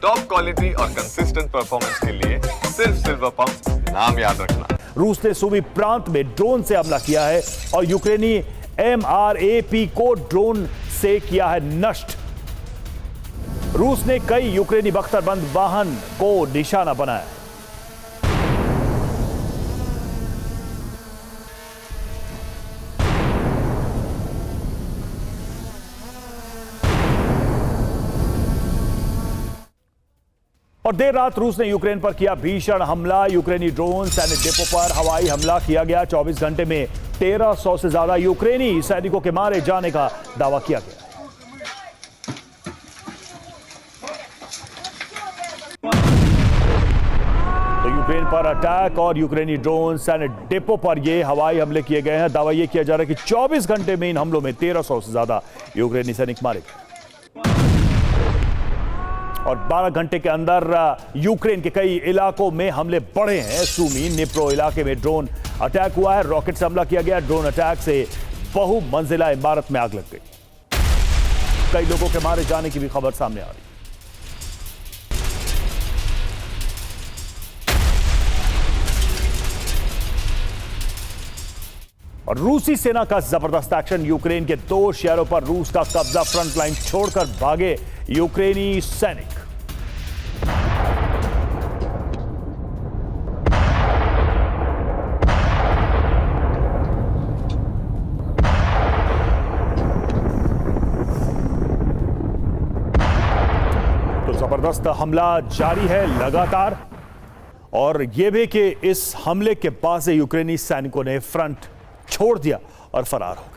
Top quality और consistent performance के लिए सिर्फ सिल्वर पंप नाम याद रखना। रूस ने सूमी प्रांत में ड्रोन से हमला किया है और यूक्रेनी MRAP को ड्रोन से किया है नष्ट। रूस ने कई यूक्रेनी बख्तरबंद वाहन को निशाना बनाया। और देर रात रूस ने यूक्रेन पर किया भीषण हमला। यूक्रेनी ड्रोन सैनिक डिपो पर हवाई हमला किया गया। 24 घंटे में 1300 से ज्यादा यूक्रेनी सैनिकों के मारे जाने का दावा किया गया। तो यूक्रेन पर अटैक और यूक्रेनी ड्रोन सैनिक डिपो पर ये हवाई हमले किए गए हैं। दावा यह किया जा रहा है कि 24 घंटे में इन हमलों में 1300 से ज्यादा यूक्रेनी सैनिक मारे गए और 12 घंटे के अंदर यूक्रेन के कई इलाकों में हमले बढ़े हैं। सूमी निप्रो इलाके में ड्रोन अटैक हुआ है। रॉकेट से हमला किया गया। ड्रोन अटैक से बहुमंजिला इमारत में आग लग गई। कई लोगों के मारे जाने की भी खबर सामने आ रही है। और रूसी सेना का जबरदस्त एक्शन। यूक्रेन के 2 शहरों पर रूस का कब्जा। फ्रंट लाइन छोड़कर भागे यूक्रेनी सैनिक। तो जबरदस्त हमला जारी है लगातार और यह भी कि इस हमले के बाद से यूक्रेनी सैनिकों ने फ्रंट छोड़ दिया और फरार हो गए।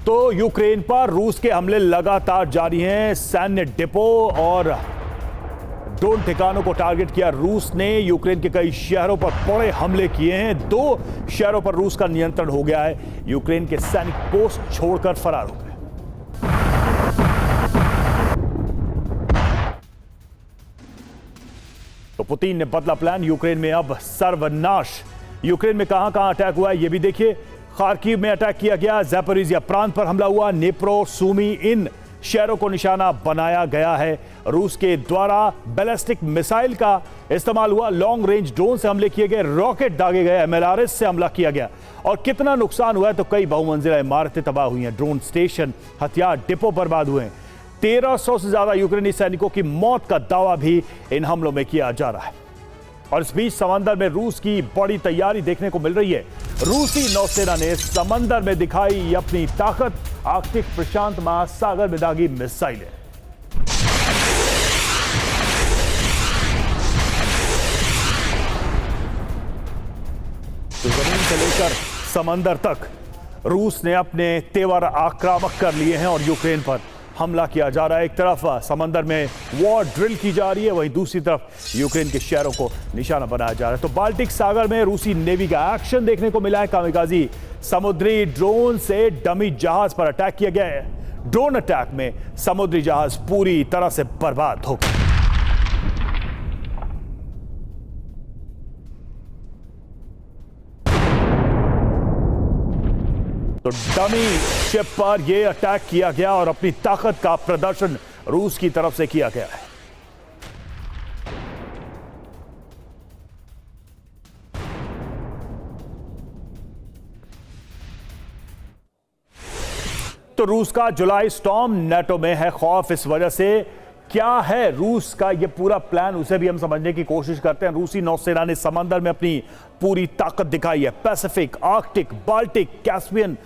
तो यूक्रेन पर रूस के हमले लगातार जारी हैं। सैन्य डिपो और ड्रोन ठिकानों को टारगेट किया रूस ने। यूक्रेन के कई शहरों पर बड़े हमले किए हैं। 2 शहरों पर रूस का नियंत्रण हो गया है। यूक्रेन के सैनिक पोस्ट छोड़कर फरार हो गए। तो पुतिन ने बदला प्लान। यूक्रेन में अब सर्वनाश। यूक्रेन में कहां अटैक हुआ है ये भी देखिए। खार्किव में अटैक किया गया। ज़ैपोरिज़िया प्रांत पर हमला हुआ। निप्रो, सूमी, इन शहरों को निशाना बनाया गया है। रूस के द्वारा बैलिस्टिक मिसाइल का इस्तेमाल हुआ। लॉन्ग रेंज ड्रोन से हमले किए गए। रॉकेट दागे गए। MLRS से हमला किया गया। और कितना नुकसान हुआ है तो कई बहुमंजिला इमारतें तबाह हुई हैं। ड्रोन स्टेशन, हथियार डिपो बर्बाद हुए हैं। 1300 से ज्यादा यूक्रेनी सैनिकों की मौत का दावा भी इन हमलों में किया जा रहा है। और इस बीच समंदर में रूस की बड़ी तैयारी देखने को मिल रही है। रूसी नौसेना ने समंदर में दिखाई अपनी ताकत। आर्कटिक प्रशांत महासागर में दागी मिसाइलें। तो जमीन से लेकर समंदर तक रूस ने अपने तेवर आक्रामक कर लिए हैं और यूक्रेन पर हमला किया जा रहा है। एक तरफ समंदर में वॉर ड्रिल की जा रही है, वहीं दूसरी तरफ यूक्रेन के शहरों को निशाना बनाया जा रहा है। तो बाल्टिक सागर में रूसी नेवी का एक्शन देखने को मिला है। कामिकाजी समुद्री ड्रोन से डमी जहाज पर अटैक किया गया है। ड्रोन अटैक में समुद्री जहाज पूरी तरह से बर्बाद हो गया। तो डमी शिप पर यह अटैक किया गया और अपनी ताकत का प्रदर्शन रूस की तरफ से किया गया है। तो रूस का जुलाई स्टॉर्म नेटो में है खौफ। इस वजह से क्या है रूस का यह पूरा प्लान, उसे भी हम समझने की कोशिश करते हैं। रूसी नौसेना ने समंदर में अपनी पूरी ताकत दिखाई है। पैसिफिक, आर्कटिक, बाल्टिक, कैस्पियन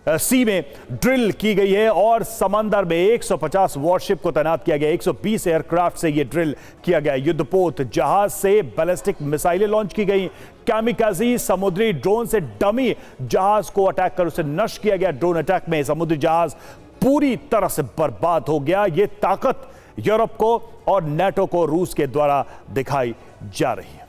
सी में ड्रिल की गई है और समंदर में 150 वॉरशिप को तैनात किया गया। 120 एयरक्राफ्ट से यह ड्रिल किया गया। युद्धपोत जहाज से बैलिस्टिक मिसाइलें लॉन्च की गई। कैमिकाजी समुद्री ड्रोन से डमी जहाज को अटैक कर उसे नष्ट किया गया। ड्रोन अटैक में समुद्री जहाज पूरी तरह से बर्बाद हो गया। यह ताकत यूरोप को और नेटो को रूस के द्वारा दिखाई जा रही है।